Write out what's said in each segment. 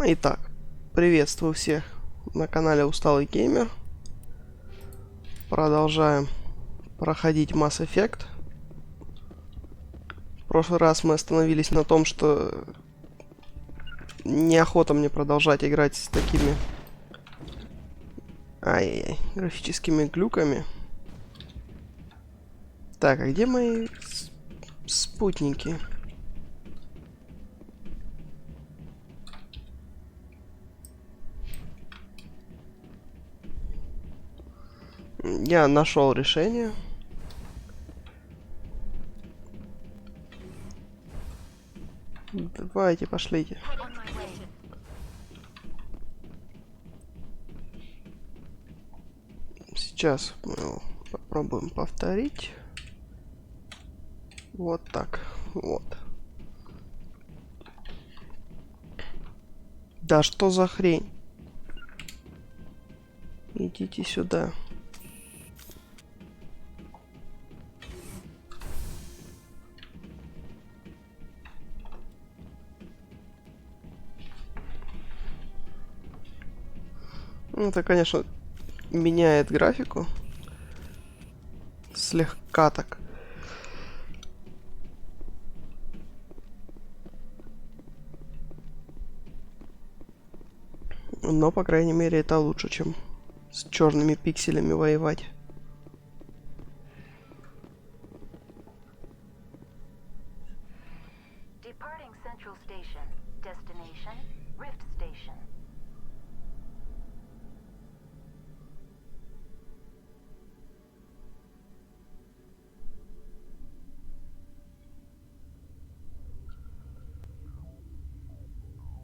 Итак, приветствую всех на канале Усталый Геймер. Продолжаем проходить Mass Effect. В прошлый раз мы остановились на том, что неохота мне продолжать играть с такими графическими глюками. Так, а где мои спутники? Я нашел решение. Давайте, пошлите. Сейчас мы его попробуем повторить. Вот так. Вот. Да что за хрень? Идите сюда. Это, конечно, меняет графику. Слегка так. Но, по крайней мере, это лучше, чем с черными пикселями воевать.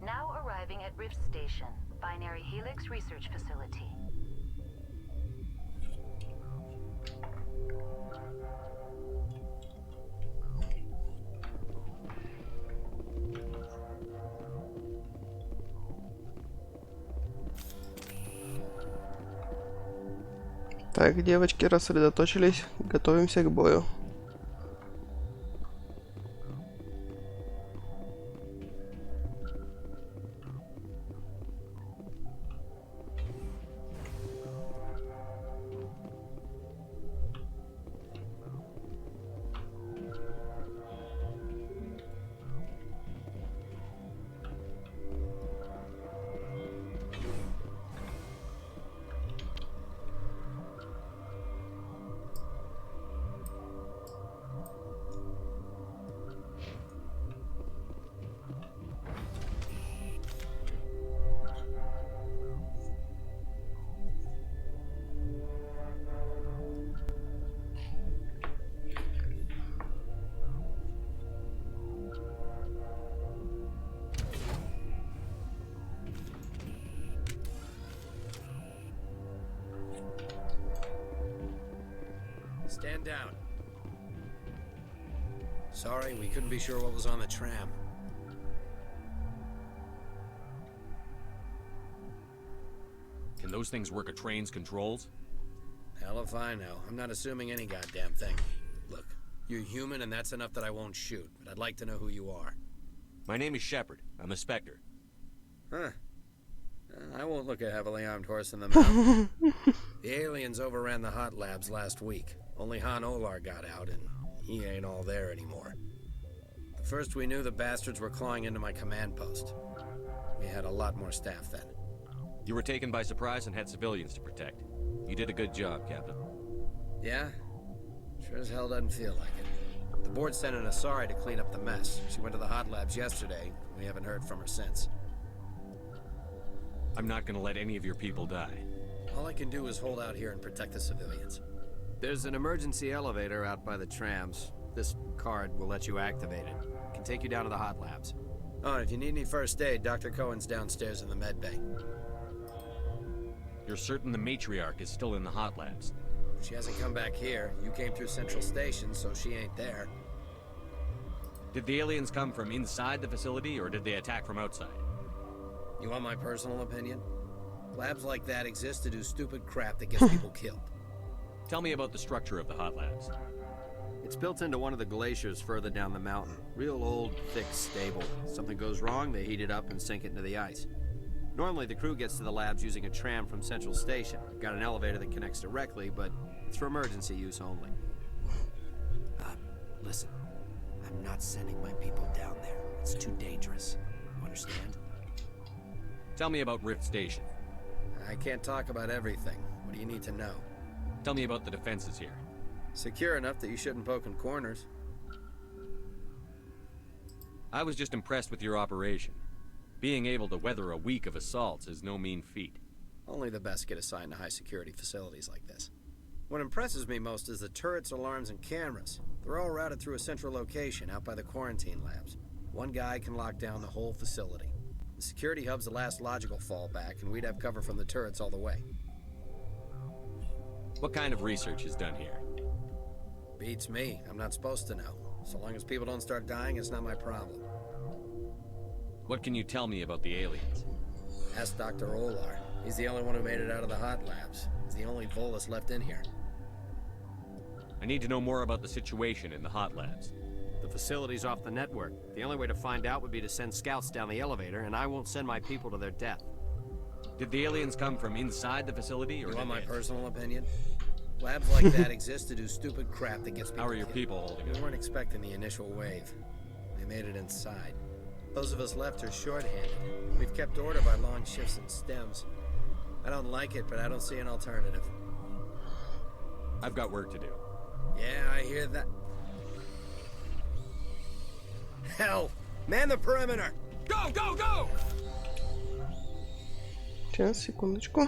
Now arriving at Rift Station, Binary Helix Research Facility. Так, девочки рассредоточились, готовимся к бою. Stand down. Sorry, we couldn't be sure what was on the tram. Can those things work a train's controls? Hell if I know. I'm not assuming any goddamn thing. Look, you're human and that's enough that I won't shoot, but I'd like to know who you are. My name is Shepard. I'm a Spectre. Huh. I won't look a heavily armed horse in the mouth. The aliens overran the hot labs last week. Only Han Olar got out, and he ain't all there anymore. The first we knew, the bastards were clawing into my command post. We had a lot more staff then. You were taken by surprise and had civilians to protect. You did a good job, Captain. Yeah? Sure as hell doesn't feel like it. The board sent an Asari to clean up the mess. She went to the hot labs yesterday. We haven't heard from her since. I'm not gonna let any of your people die. All I can do is hold out here and protect the civilians. There's an emergency elevator out by the trams. This card will let you activate it. It can take you down to the hot labs. Oh, and if you need any first aid, Dr. Cohen's downstairs in the med bay. You're certain the matriarch is still in the hot labs? She hasn't come back here. You came through Central Station, so she ain't there. Did the aliens come from inside the facility, or did they attack from outside? You want my personal opinion? Labs like that exist to do stupid crap that gets people killed. Tell me about the structure of the hot labs. It's built into one of the glaciers further down the mountain. Real old, thick stable. Something goes wrong, they heat it up and sink it into the ice. Normally, the crew gets to the labs using a tram from Central Station. I've got an elevator that connects directly, but it's for emergency use only. Listen, I'm not sending my people down there. It's too dangerous. You understand? Tell me about Rift Station. I can't talk about everything. What do you need to know? Tell me about the defenses here. Secure enough that you shouldn't poke in corners. I was just impressed with your operation. Being able to weather a week of assaults is no mean feat. Only the best get assigned to high-security facilities like this. What impresses me most is the turrets, alarms, and cameras. They're all routed through a central location out by the quarantine labs. One guy can lock down the whole facility. The security hub's the last logical fallback, and we'd have cover from the turrets all the way. What kind of research is done here? Beats me. I'm not supposed to know. So long as people don't start dying, it's not my problem. What can you tell me about the aliens? Ask Dr. Olar. He's the only one who made it out of the hot labs. He's the only Volus left in here. I need to know more about the situation in the hot labs. The facility's off the network. The only way to find out would be to send scouts down the elevator, and I won't send my people to their death. Did the aliens come from inside the facility, or You want my did they- personal opinion? Labs like that exist to do stupid crap that gets people How are your killed. people holding We up? weren't expecting the initial wave. They made it inside. Those of us left are short-handed. We've kept order by long shifts and stems. I don't like it, but I don't see an alternative. I've got work to do. Yeah, I hear that. Hell! Man the perimeter! Go, go, go! Сейчас, секундочку.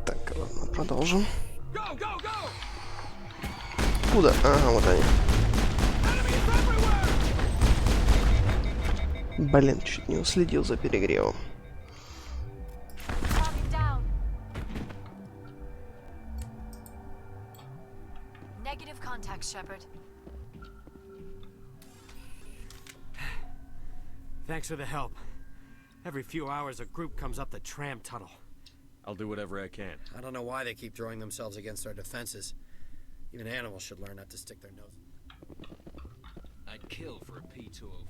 Так, ладно, продолжим. Go, go, go! Куда? Ага, вот они. Блин, чуть не уследил за перегревом. Target down. Negative contact, Shepard. Thanks for the help. Every few hours a group comes up the tram tunnel. I'll do whatever I can. I don't know why they keep throwing themselves against our defenses. Even animals should learn not to stick their nose. I'd kill for a P-204.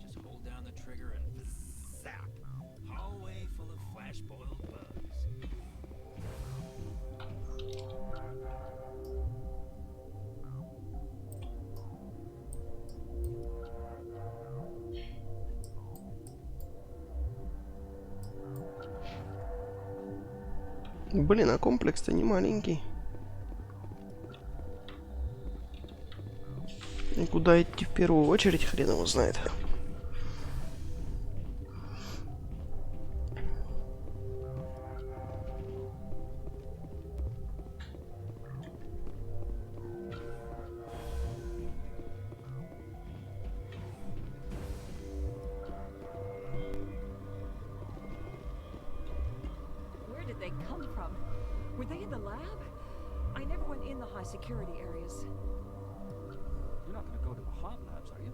Just hold down the trigger and zap. Hallway full of flash-boiled bugs. Блин, а комплекс-то не маленький. И куда идти в первую очередь, хрен его знает. Where did they come from? Were they in the lab? I never went in the high security areas. You're not gonna go to the hot labs, are you?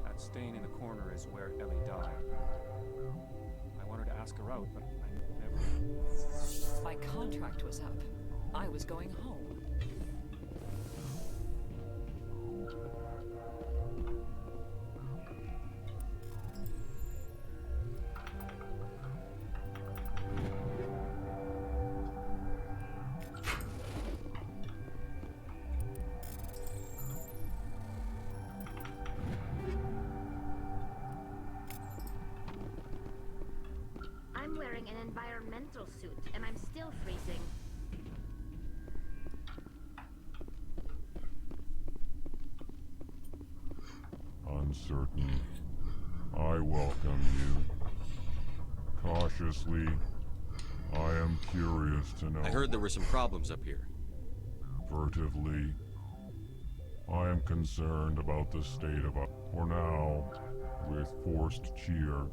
That stain in the corner is where Ellie died. I wanted to ask her out, but I never... My contract was up. I was going home. I'm wearing an environmental suit, and I'm still freezing. Uncertain. I welcome you. Cautiously, I am curious to know. I heard there were some problems up here. Furtively, I am concerned about the state of our... For now, with forced cheer,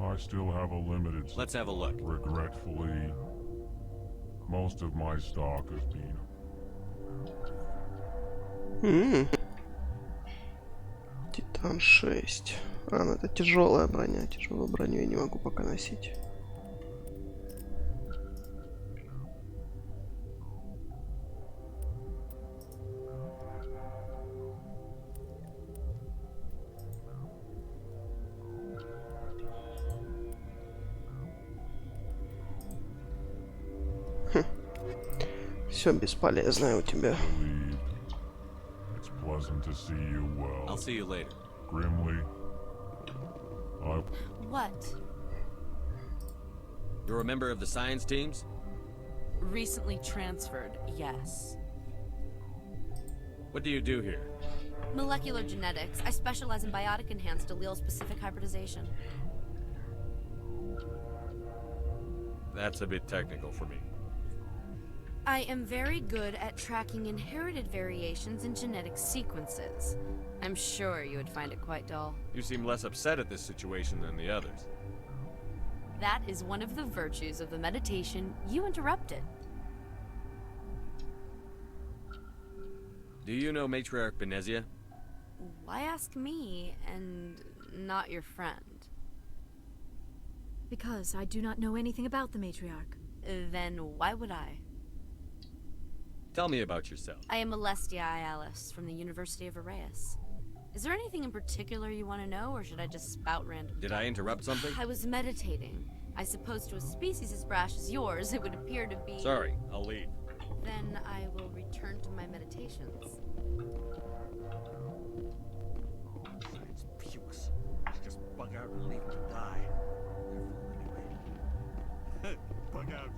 I still have a limited... Let's have a look. Regretfully, most of my stock has been... Титан 6. А, ну это тяжелая броня. Тяжелую броню я не могу пока носить. Все бесполезное у тебя. Relieved. It's pleasant to see you well. I'll see you later. Grimly, I... What? You're a member of the science teams? Recently transferred, yes. What do you do here? Molecular genetics. I specialize in biotic-enhanced allele-specific hybridization. That's a bit technical for me. I am very good at tracking inherited variations in genetic sequences. I'm sure you would find it quite dull. You seem less upset at this situation than the others. That is one of the virtues of the meditation you interrupted. Do you know Matriarch Benezia? Why ask me and not your friend? Because I do not know anything about the matriarch. Then why would I? Tell me about yourself. I am Alestia Ialis from the University of Arraeus. Is there anything in particular you want to know, or should I just spout random? Did I interrupt something? I was meditating. I suppose to a species as brash as yours, it would appear to be... Sorry, I'll leave. Then I will return to my meditations. It's pukes. Just bug out and leave him to die. Anyway. Bug out.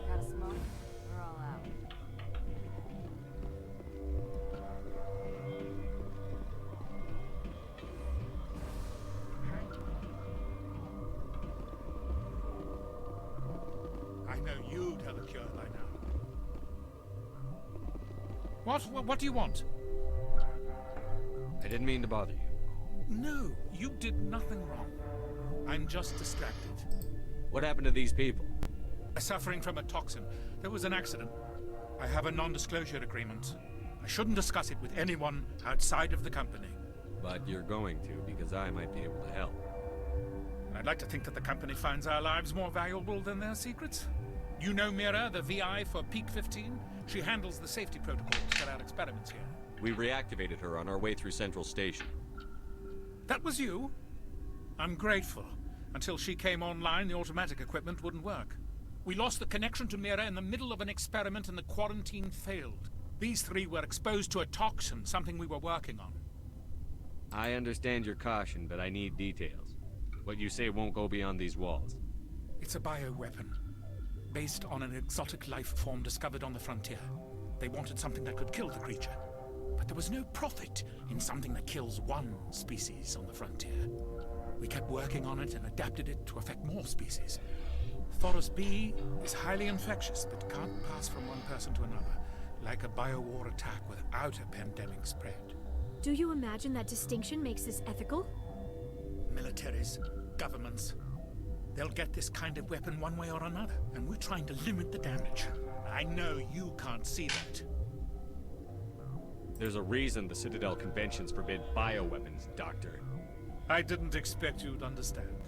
Got a smoke? We're all out. I know you'd have a cure by now. What do you want? I didn't mean to bother you. No, you did nothing wrong. I'm just distracted. What happened to these people? Suffering from a toxin. There was an accident. I have a non-disclosure agreement. I shouldn't discuss it with anyone outside of the company. But you're going to, because I might be able to help. I'd like to think that the company finds our lives more valuable than their secrets. You know Mira, the VI for Peak 15? She handles the safety protocols for our experiments here. We reactivated her on our way through Central Station. That was you? I'm grateful. Until she came online, the automatic equipment wouldn't work. We lost the connection to Mira in the middle of an experiment and the quarantine failed. These three were exposed to a toxin, something we were working on. I understand your caution, but I need details. What you say won't go beyond these walls. It's a bioweapon, based on an exotic life form discovered on the frontier. They wanted something that could kill the creature. But there was no profit in something that kills one species on the frontier. We kept working on it and adapted it to affect more species. Thoros B is highly infectious, but can't pass from one person to another, like a BioWare attack without a pandemic spread. Do you imagine that distinction makes this ethical? Militaries, governments, they'll get this kind of weapon one way or another, and we're trying to limit the damage. I know you can't see that. There's a reason the Citadel conventions forbid bioweapons, Doctor. I didn't expect you'd understand.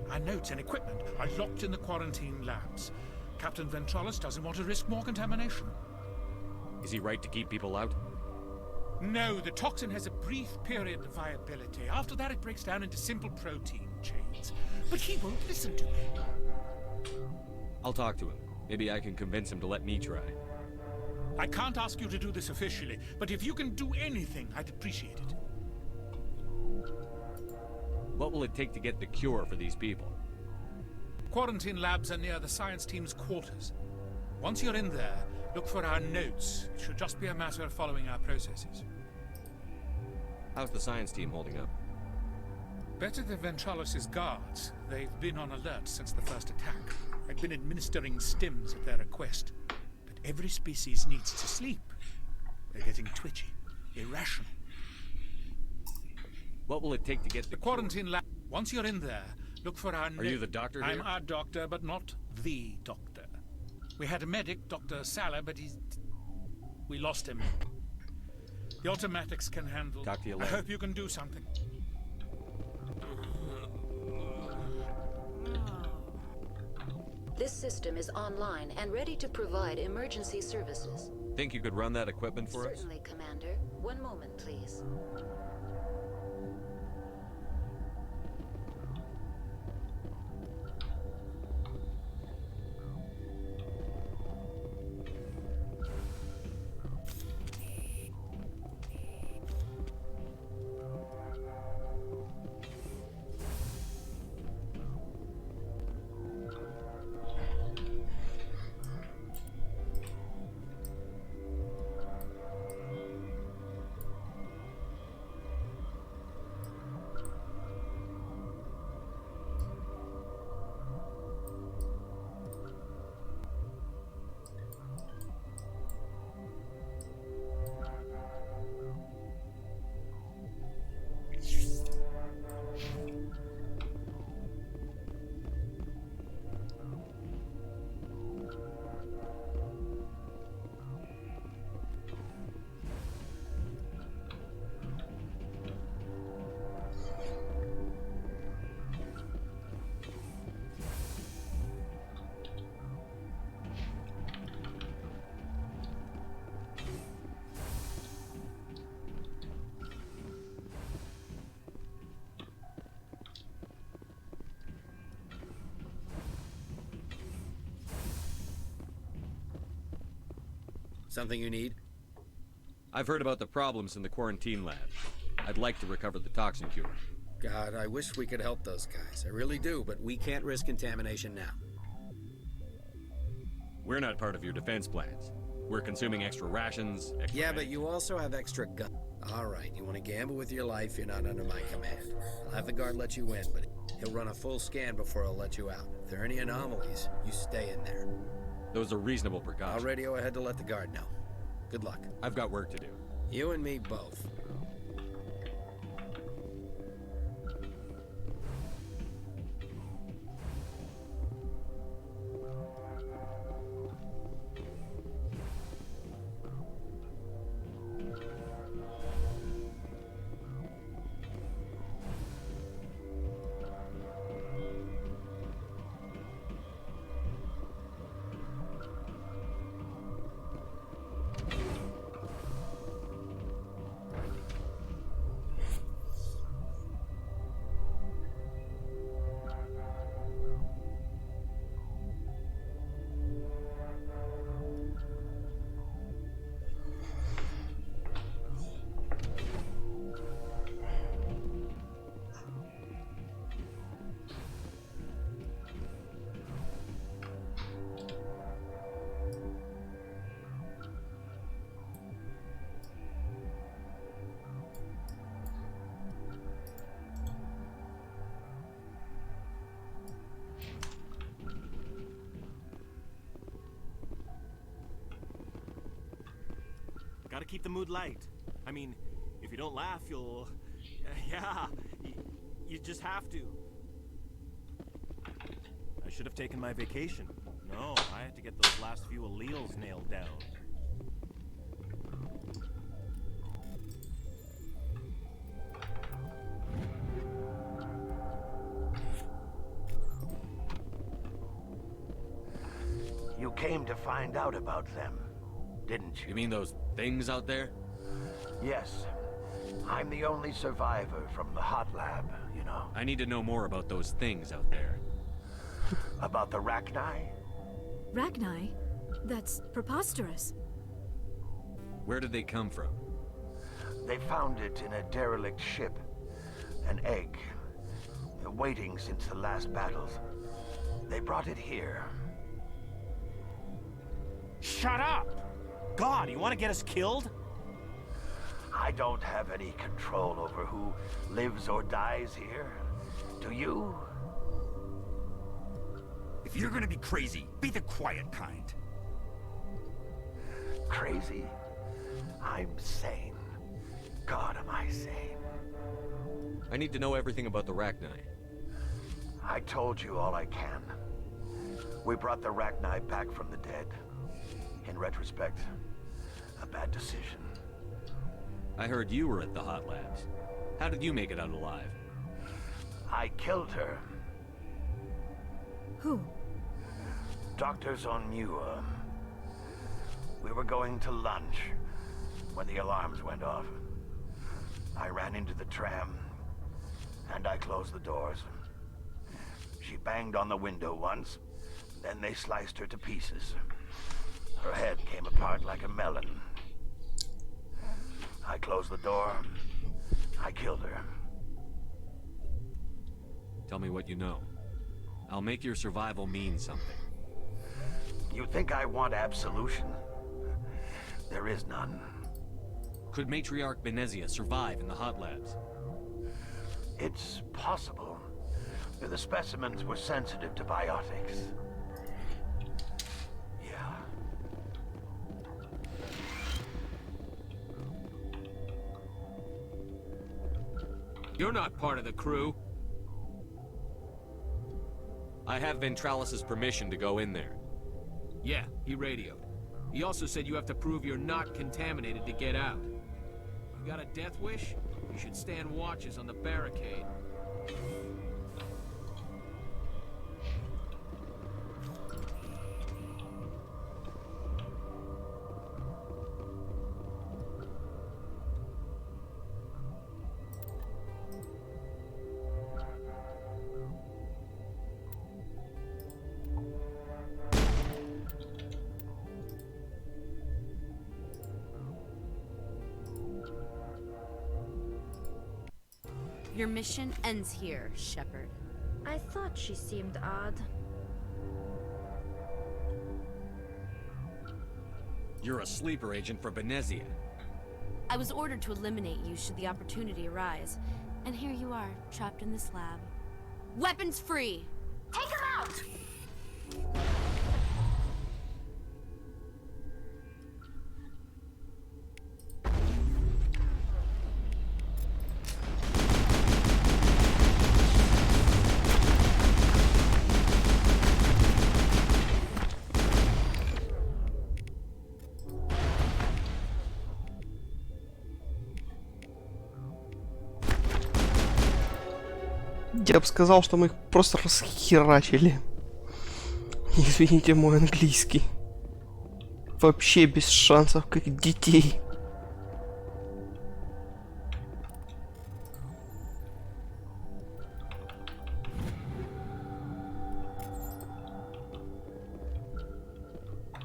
Our notes and equipment are locked in the quarantine labs. Captain Ventralis doesn't want to risk more contamination. Is he right to keep people out? No, the toxin has a brief period of viability. After that, it breaks down into simple protein chains. But he won't listen to me. I'll talk to him. Maybe I can convince him to let me try. I can't ask you to do this officially, but if you can do anything, I'd appreciate it. What will it take to get the cure for these people? Quarantine labs are near the science team's quarters. Once you're in there, look for our notes. It should just be a matter of following our processes. How's the science team holding up? Better than Ventralis' guards. They've been on alert since the first attack. I've been administering stims at their request. But every species needs to sleep. They're getting twitchy, irrational. What will it take to get the quarantine lab? Once you're in there, look for our... Are you the doctor here? I'm our doctor, but not the doctor. We had a medic, Dr. Salah, but we lost him. The automatics can handle... Talk to you I later. hope you can do something. This This system is online and ready to provide emergency services. Think you could run that equipment for us? Certainly, Commander. One moment, please. Something you need? I've heard about the problems in the quarantine lab. I'd like to recover the toxin cure. God, I wish we could help those guys. I really do, but we can't risk contamination now. We're not part of your defense plans. We're consuming extra rations, extra Yeah, but you also have extra gun. All right, you want to gamble with your life, you're not under my command. I'll have the guard let you in, but he'll run a full scan before I'll let you out. If there are any anomalies, you stay in there. Those are reasonable precautions. I'll radio ahead to let the guard know. Good luck. I've got work to do. You and me both. Gotta keep the mood light. I mean, if you don't laugh, you'll... Yeah, you just have to. I should have taken my vacation. No, I had to get those last few alleles nailed down. You came to find out about them, didn't you? You mean those things out there? Yes. I'm the only survivor from the hot lab, you know. I need to know more about those things out there. About the Rachni? Rachni? That's preposterous. Where did they come from? They found it in a derelict ship. An egg. Waiting since the last battles. They brought it here. Shut up! God, you want to get us killed? I don't have any control over who lives or dies here. Do you? If you're gonna be crazy, be the quiet kind. Crazy? I'm sane. God, am I sane? I need to know everything about the Rachni. I told you all I can. We brought the Rachni back from the dead. In retrospect, a bad decision. I heard you were at the hot labs. How did you make it out alive? I killed her. Who? Doctor's on Muir. We were going to lunch when the alarms went off. I ran into the tram, and I closed the doors. She banged on the window once, then they sliced her to pieces. Her head came apart like a melon. I closed the door. I killed her. Tell me what you know. I'll make your survival mean something. You think I want absolution? There is none. Could Matriarch Benezia survive in the hot labs? It's possible. The specimens were sensitive to biotics. Yeah. You're not part of the crew. I have Ventralis's permission to go in there. Yeah, he radioed. He also said you have to prove you're not contaminated to get out. You got a death wish? You should stand watches on the barricade. Your mission ends here, Shepard. I thought she seemed odd. You're a sleeper agent for Benezia. I was ordered to eliminate you should the opportunity arise. And here you are, trapped in this lab. Weapons free! Take him out! Я бы сказал, что мы их просто расхерачили. Извините мой английский. Вообще без шансов, как детей.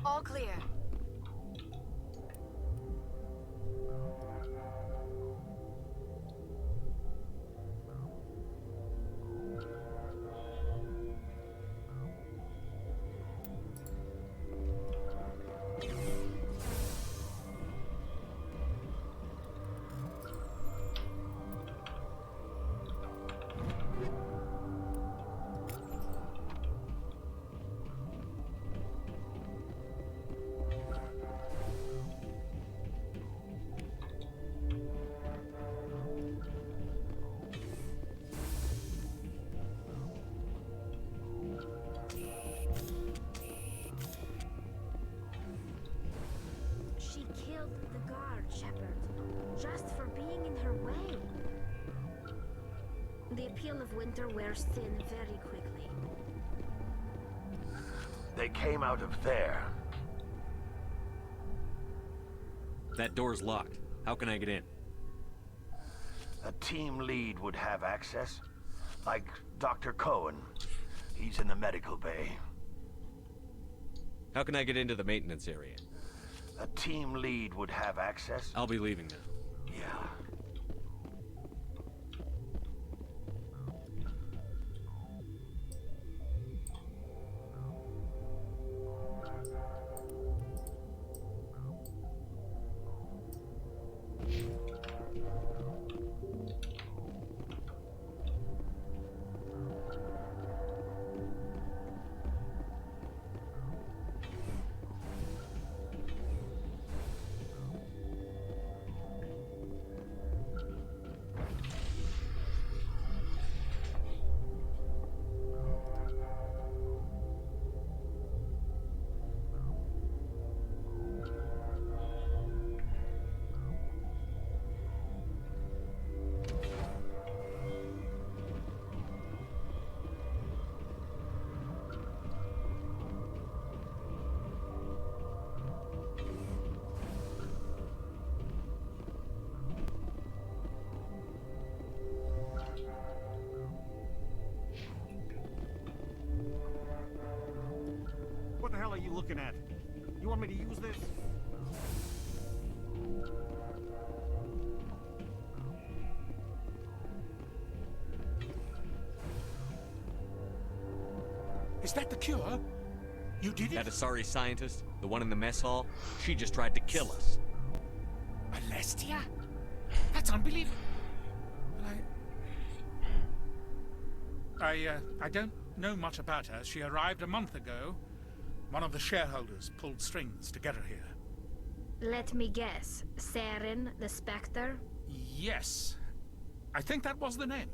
All clear. She killed the guard, Shepard, just for being in her way. The appeal of winter wears thin very quickly. They came out of there. That door's locked. How can I get in? A team lead would have access. Like Dr. Cohen. He's in the medical bay. How can I get into the maintenance area? A team lead would have access. I'll be leaving now. Yeah. you looking at? You want me to use this? Is that the cure? You did it? That Asari scientist, the one in the mess hall, she just tried to kill us. Molestia? That's unbelievable. I don't know much about her. She arrived a month ago. One of the shareholders pulled strings to get her here. Let me guess. Saren, the Spectre? Yes. I think that was the name.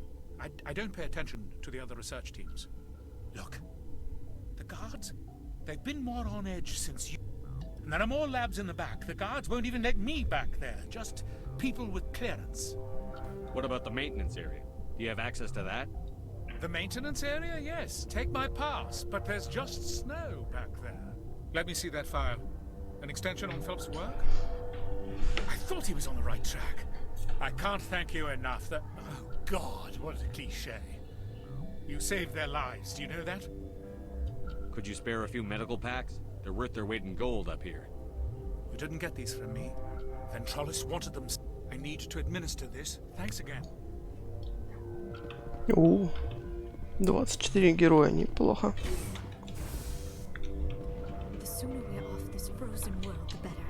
I don't pay attention to the other research teams. Look. The guards? They've been more on edge since you... And there are more labs in the back. The guards won't even let me back there. Just people with clearance. What about the maintenance area? Do you have access to that? The maintenance area? Yes. Take my pass. But there's just snow back there. Let me see that file. An extension on Phelps' work? I thought he was on the right track. I can't thank you enough. That... Oh, God, what a cliché. You saved their lives. Do you know that? Could you spare a few medical packs? They're worth their weight in gold up here. You didn't get these from me. Ventralis wanted them. I need to administer this. Thanks again. 24 героя, неплохо. The sooner we're off this frozen world, the better.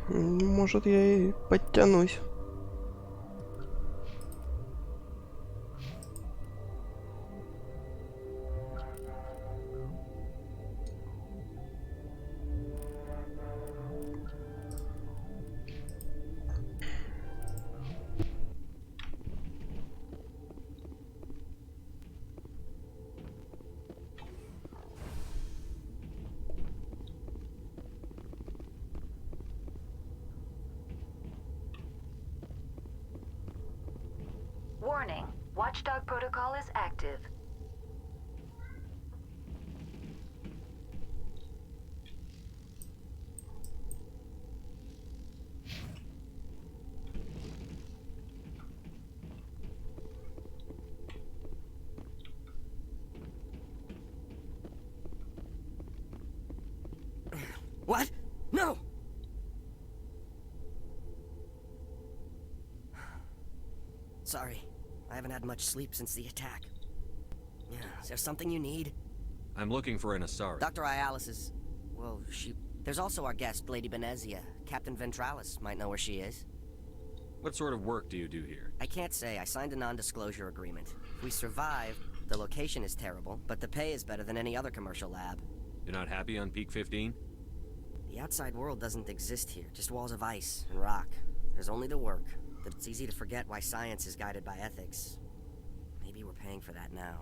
Может, я и подтянусь. Warning. Watchdog protocol is active. What? No! Sorry. I haven't had much sleep since the attack. Yeah, is there something you need? I'm looking for an Asari. Dr. Ialis is... well, she... There's also our guest, Lady Benezia. Captain Ventralis might know where she is. What sort of work do you do here? I can't say. I signed a non-disclosure agreement. If we survive, the location is terrible, but the pay is better than any other commercial lab. You're not happy on Peak 15? The outside world doesn't exist here. Just walls of ice and rock. There's only the work. It's easy to forget why science is guided by ethics. Maybe we're paying for that now.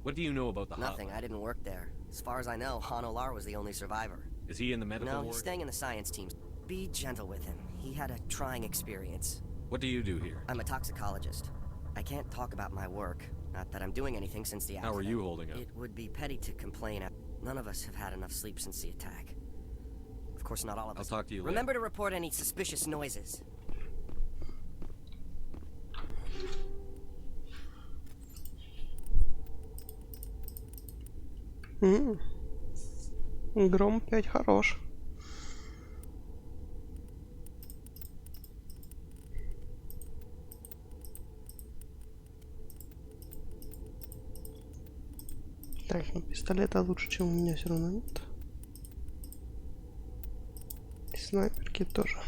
What do you know about the Nothing. hotline? I didn't work there. As far as I know, Han Olar was the only survivor. Is he in the medical No, ward? he's staying in the science team. Be gentle with him. He had a trying experience. What do you do here? I'm a toxicologist. I can't talk about my work. Not that I'm doing anything since the accident. How are you holding up? It would be petty to complain. None of us have had enough sleep since the attack. Of course, not all of us. I'll talk to you later. Remember to report any suspicious noises. Гром 5 хорош. Так, ну пистолета лучше, чем у меня все равно нет. И снайперки тоже.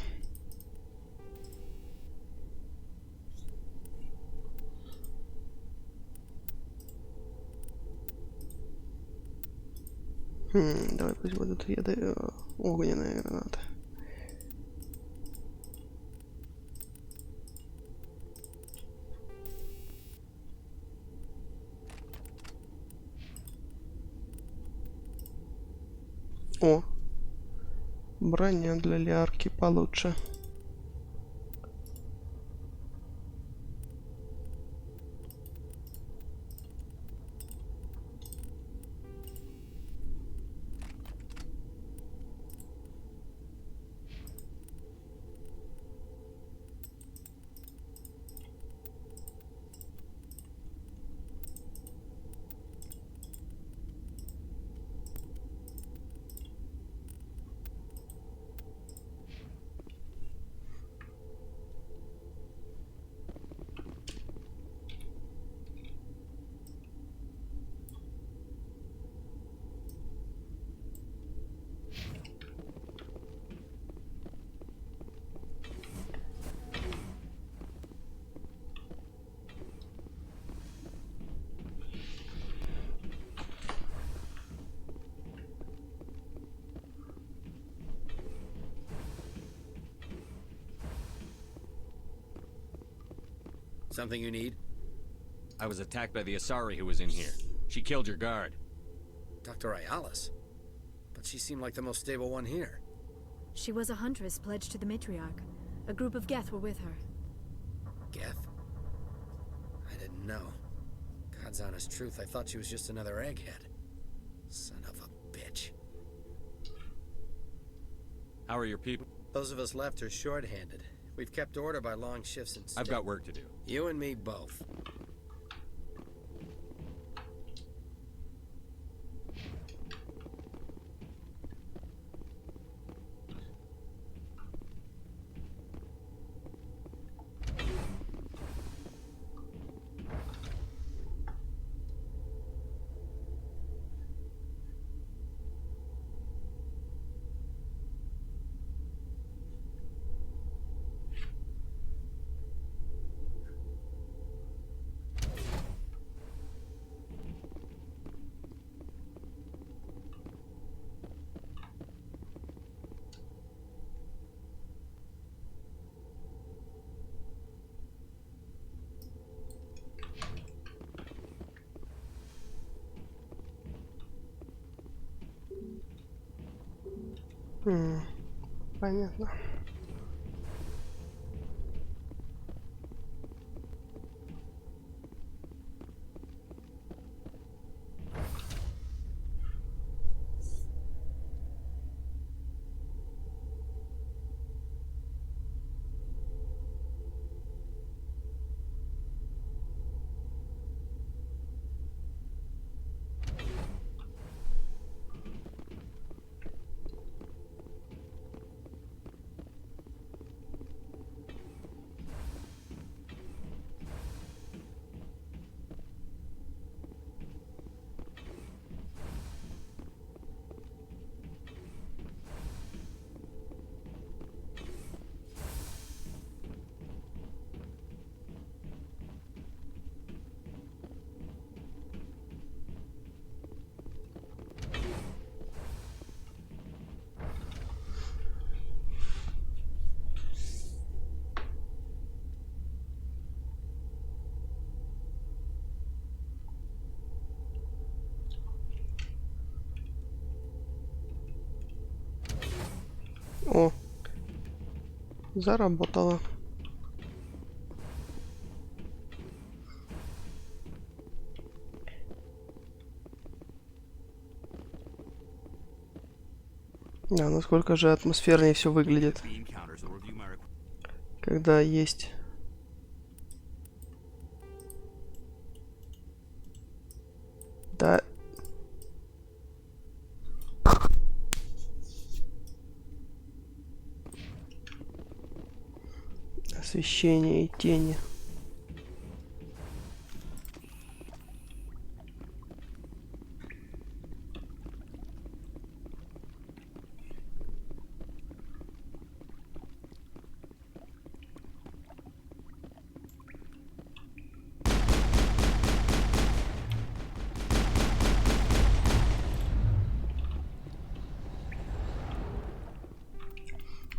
Давай пусть будут огненные гранаты. О, броня для лярки получше. Something you need? I was attacked by the Asari who was in here. She killed your guard. Dr. Ayalis? But she seemed like the most stable one here. She was a huntress pledged to the matriarch. A group of Geth were with her. Geth? I didn't know. God's honest truth, I thought she was just another egghead. Son of a bitch. How are your people? Those of us left are short-handed. We've kept order by long shifts and I've got work to do. You and me both. Понятно. О, заработала. Да, насколько же атмосфернее все выглядит, когда есть да. Освещение и тени.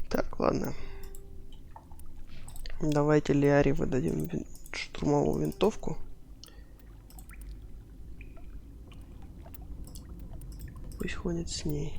Так, ладно. Давайте Лиаре выдадим штурмовую винтовку. Пусть ходит с ней.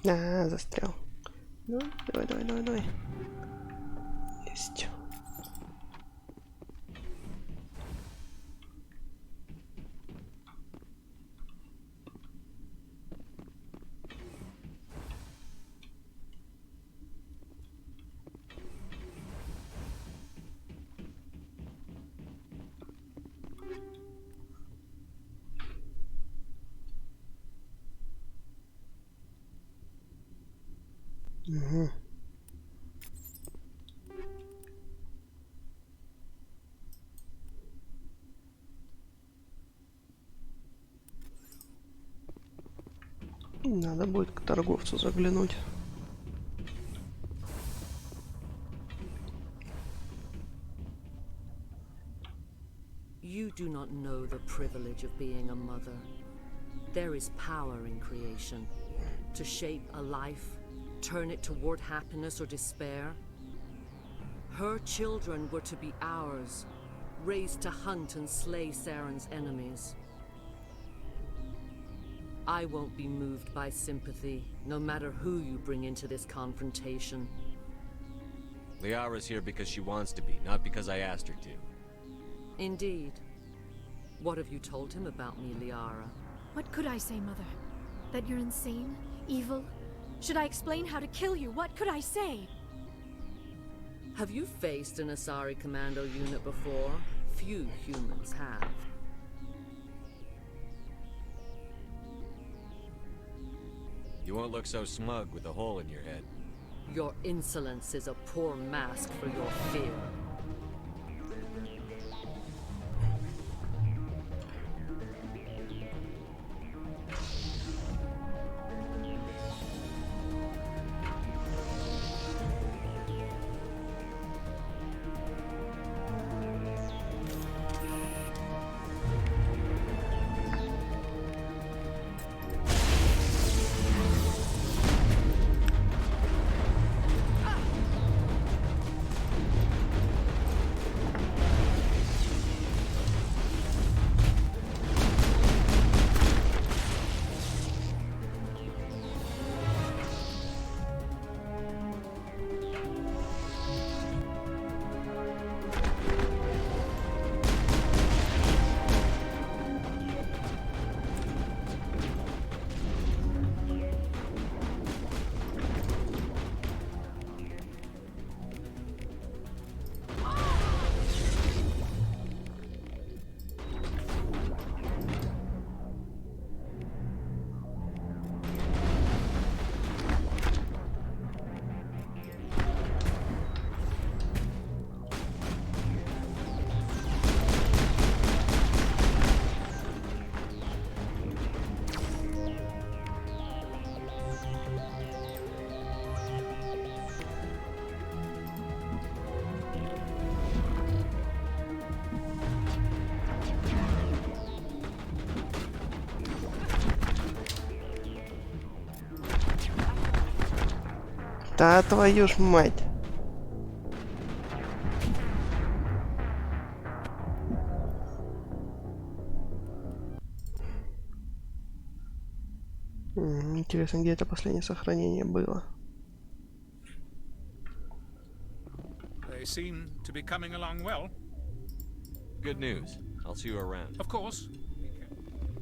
А, застрял. Ну, давай, давай, давай, давай. Есть. Угу. Надо будет к торговцу заглянуть. You do not know the privilege of being a mother. There is power in creation. To shape a life, turn it toward happiness or despair. Her children were to be ours, raised to hunt and slay Saren's enemies. I won't be moved by sympathy, no matter who you bring into this confrontation. Liara's here because she wants to be, not because I asked her to. Indeed. What have you told him about me, Liara? What could I say, Mother? That you're insane? Evil? Should I explain how to kill you? What could I say? Have you faced an Asari commando unit before? Few humans have. You won't look so smug with a hole in your head. Your insolence is a poor mask for your fear. Да твою ж мать. Интересно, где это последнее сохранение было? They seem to be coming along well. Good news. I'll see you around. Of course.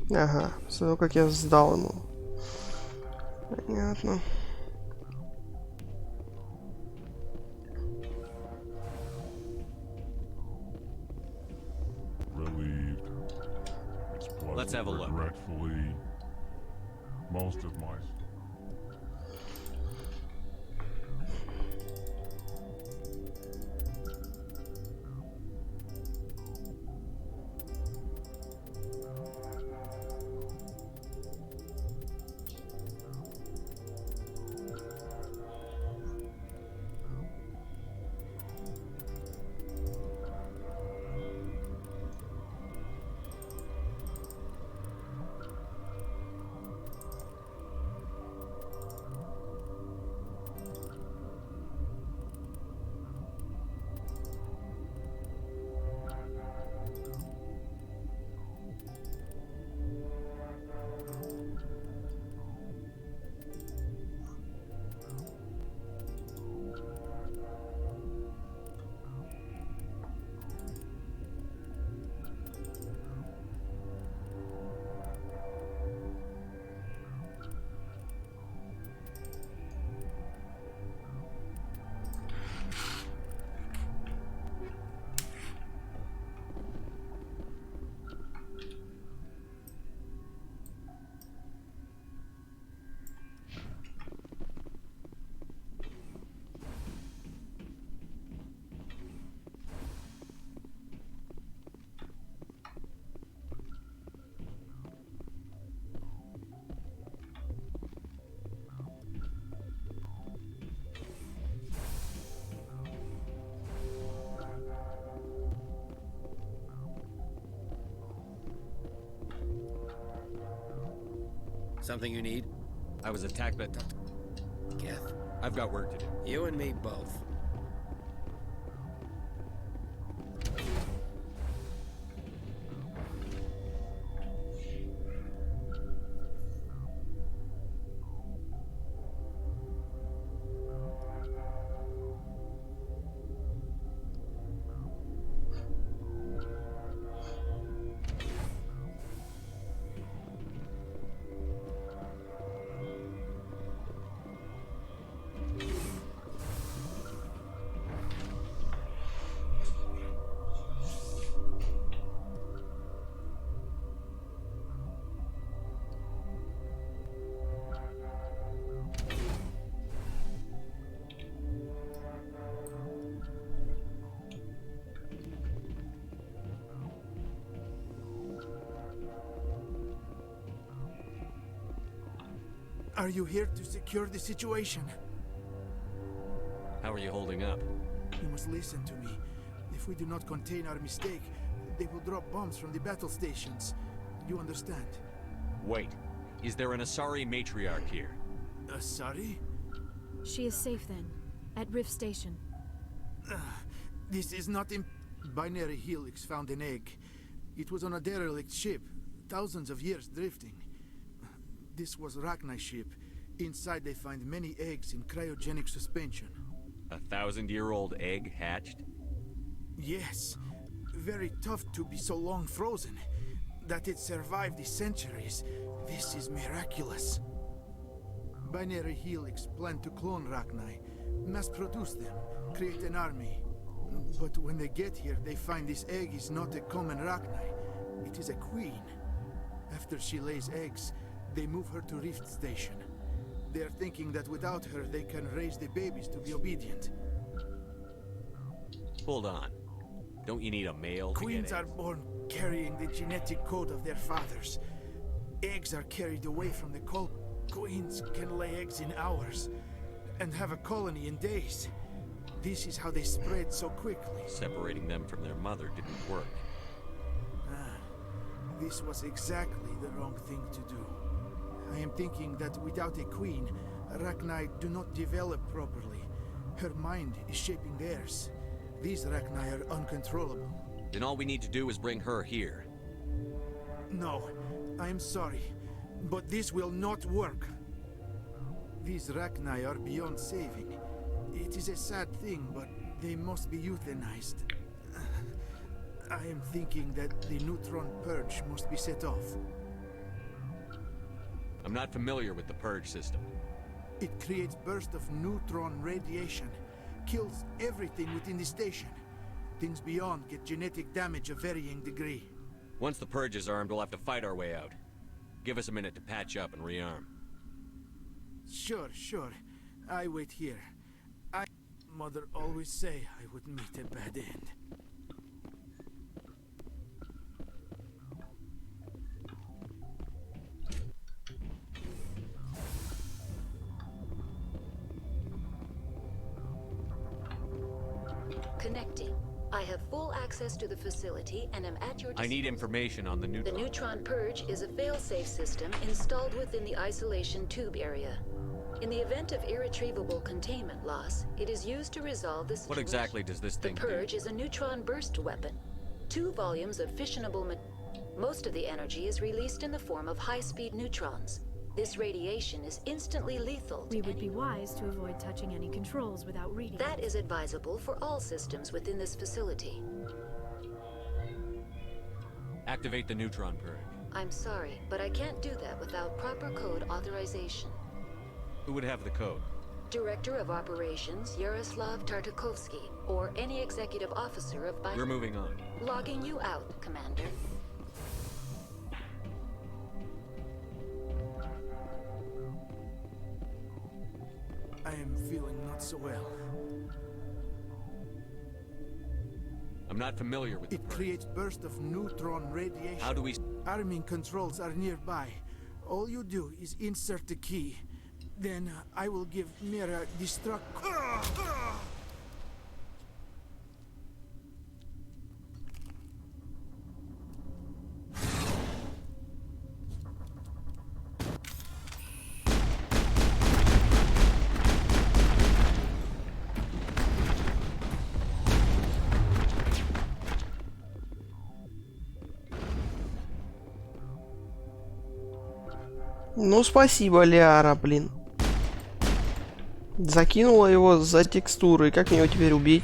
Ага, все, как я сдал ему. Понятно. Relieved. It's pleasant, Let's have a look. Regretfully, most of my... Something you need? I was attacked by... Geth. I've got work to do. You and me both. Are you here to secure the situation? How are you holding up? You must listen to me. If we do not contain our mistake, they will drop bombs from the battle stations. You understand? Wait. Is there an Asari matriarch here? Asari? She is safe then, at Rift Station. This is not in... Binary Helix found an egg. It was on a derelict ship, thousands of years drifting. This was Rachni's ship. Inside they find many eggs in cryogenic suspension. 1,000-year-old egg hatched? Yes. Very tough to be so long frozen. That it survived the centuries. This is miraculous. Binary Helix planned to clone Rachni, mass produce them, create an army. But when they get here, they find this egg is not a common Rachni. It is a queen. After she lays eggs, they move her to Rift Station. They are thinking that without her, they can raise the babies to be obedient. Hold on. Don't you need a male Queens to get are born carrying the genetic code of their fathers. Eggs are carried away from the colony. Queens can lay eggs in hours and have a colony in days. This is how they spread so quickly. Separating them from their mother didn't work. This was exactly the wrong thing to do. I am thinking that without a queen, Rachni do not develop properly. Her mind is shaping theirs. These Rachni are uncontrollable. Then all we need to do is bring her here. No, I am sorry, but this will not work. These Rachni are beyond saving. It is a sad thing, but they must be euthanized. I am thinking that the neutron purge must be set off. I'm not familiar with the purge system. It creates bursts of neutron radiation, kills everything within the station. Things beyond get genetic damage of varying degree. Once the purge is armed, we'll have to fight our way out. Give us a minute to patch up and rearm. Sure. I wait here. Mother always say I would meet a bad end. Connecting. I have full access to the facility and am at your disposal. I need information on the neutron. The neutron purge is a fail-safe system installed within the isolation tube area. In the event of irretrievable containment loss, it is used to resolve the situation. What exactly does this thing do? The purge is a neutron burst weapon. 2 volumes of fissionable Most of the energy is released in the form of high-speed neutrons. This radiation is instantly lethal to We would be wise to avoid touching any controls without reading. That is advisable for all systems within this facility. Activate the neutron purge. I'm sorry, but I can't do that without proper code authorization. Who would have the code? Director of Operations Yaroslav Tartakovsky, or any executive officer of We're moving on. Logging you out, Commander. I am feeling not so well. I'm not familiar with it. Creates bursts of neutron radiation. How do we... Arming controls are nearby. All you do is insert the key. Then I will give Mira destruct... Ну, спасибо, Лиара, блин. Закинула его за текстуры. Как мне его теперь убить?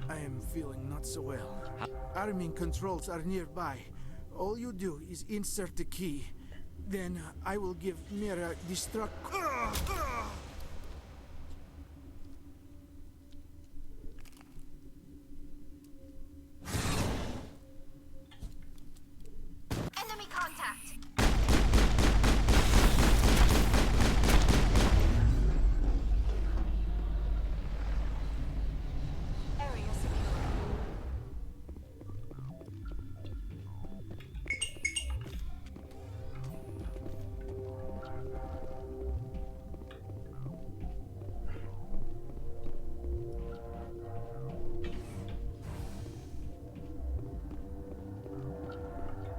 I am feeling not so well. Arming controls are nearby. All you do is insert the key. Then I will give Mira destruct. Enemy contact. Area secure.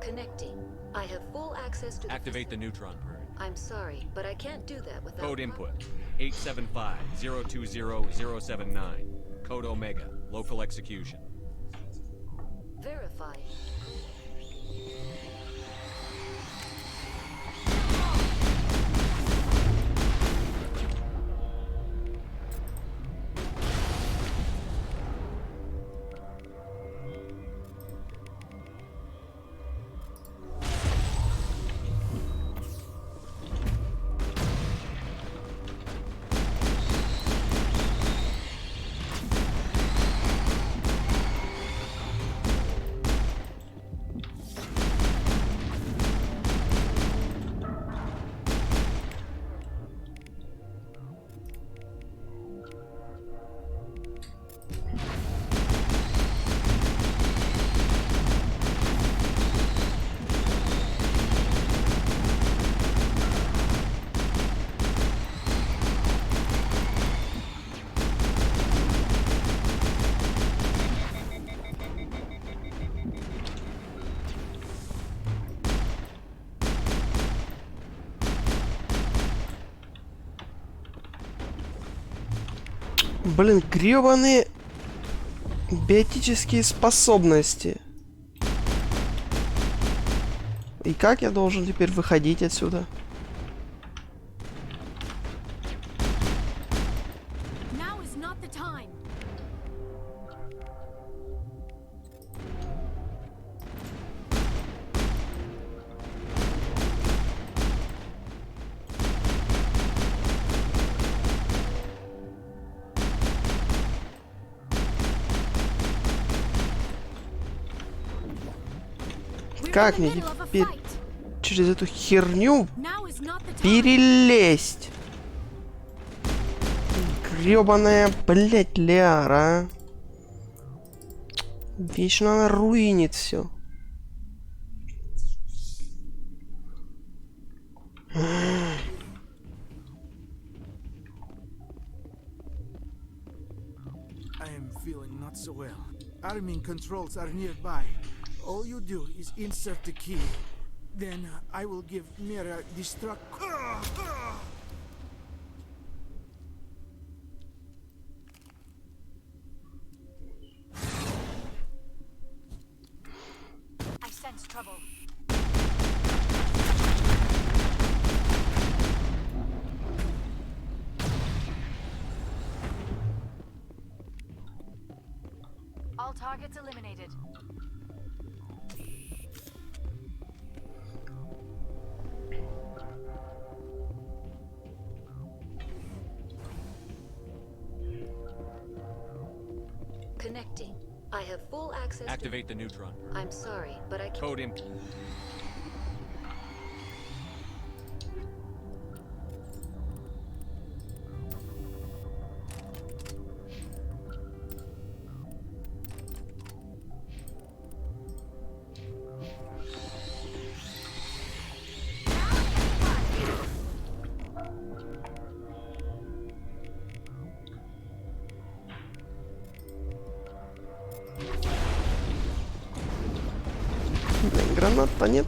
Connecting. I have full access to Activate the neutron purge. I'm sorry, but I can't do that without... Code input 875-020-079. Code Omega. Local execution. Verify. Блин, гребаные биотические способности. И как я должен теперь выходить отсюда? Now is not the time. Как мне теперь через эту херню перелезть? Гребаная, блять, Лиара. Вечно она руинит все. I am feeling not so well. Arming controls are nearby. All you do is insert the key. Then I will give Mira destruct. I sense trouble. All targets eliminated. Connecting. I have full access. Activate the neutron purge. I'm sorry, but I can't. Code input. гранат-то нет.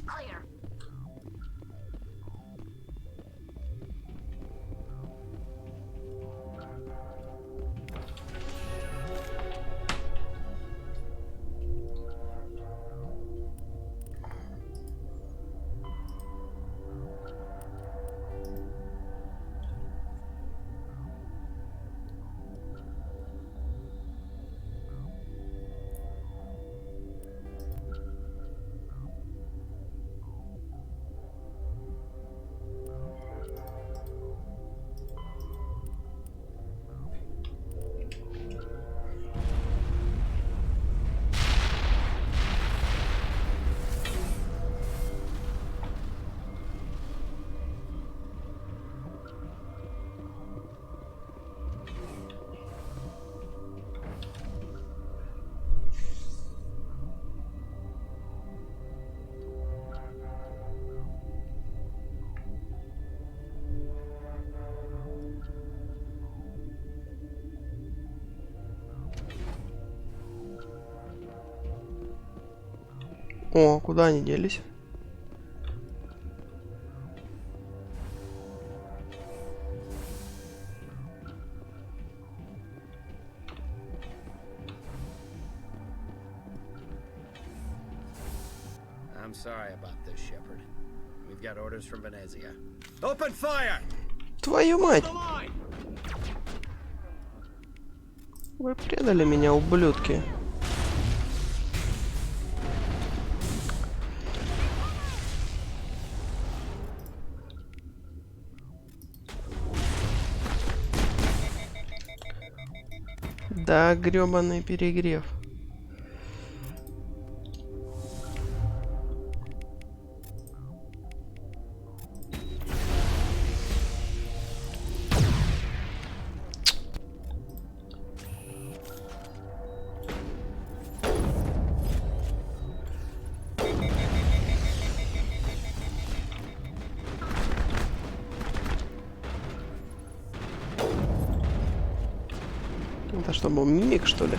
Clear. О, куда они делись? I'm sorry about this, Shepard. We've got orders from Venezia. Open fire! Твою мать! Вы предали меня, ублюдки. Да, грёбаный перегрев. Это что, был мимик, что ли?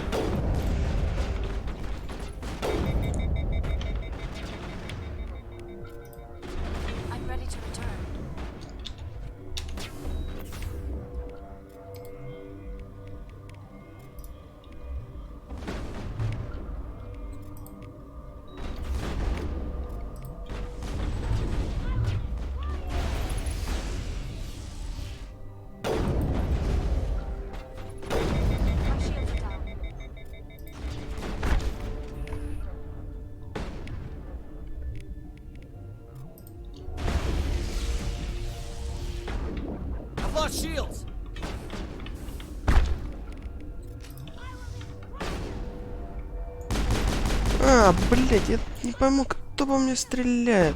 Shields. А, блять, я не пойму, кто по мне стреляет.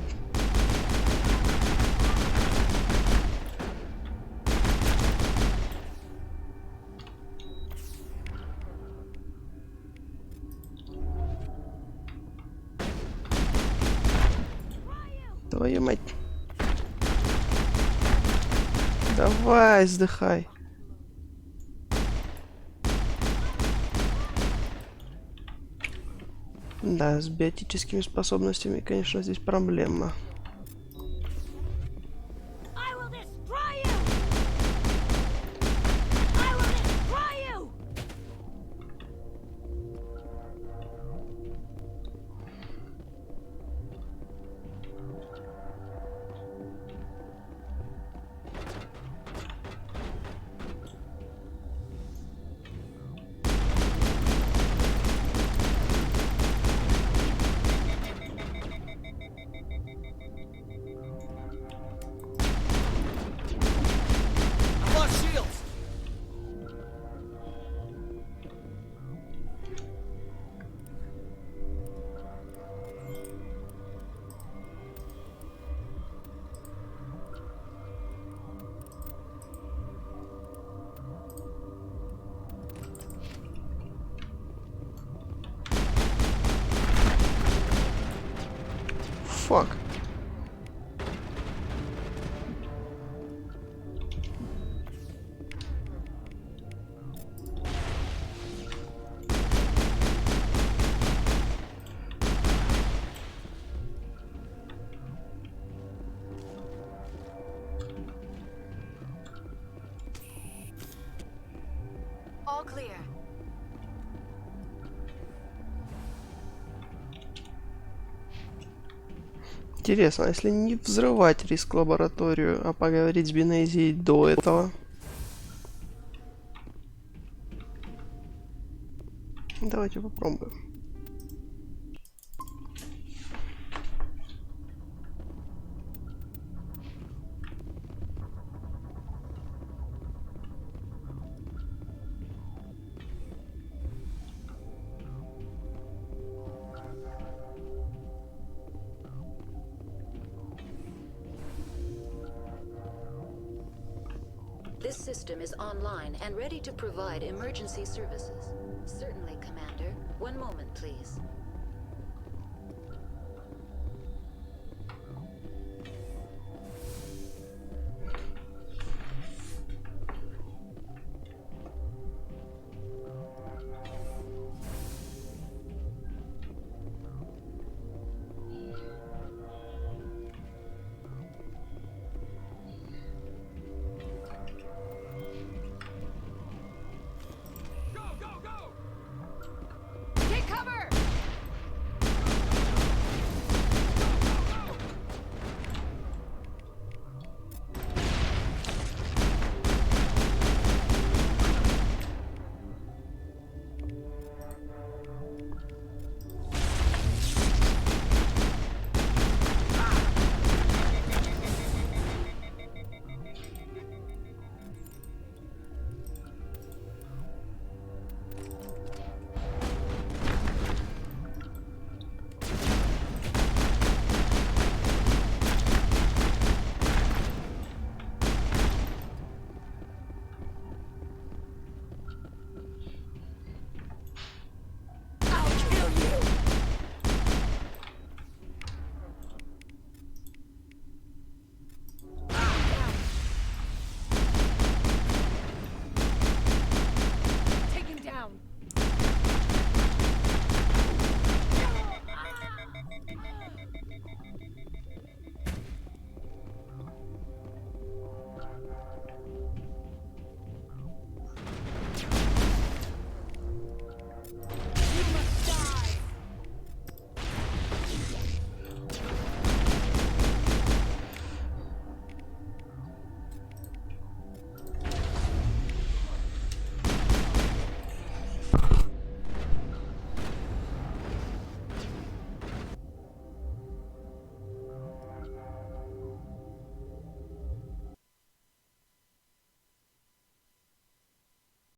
Твою мать. Давай, сдыхай. Да, с биотическими способностями, конечно, здесь проблема. All clear. Интересно, а если не взрывать риск-лабораторию, а поговорить с Бенезией до этого? Давайте попробуем. This system is online and ready to provide emergency services. Certainly, Commander. One moment, please.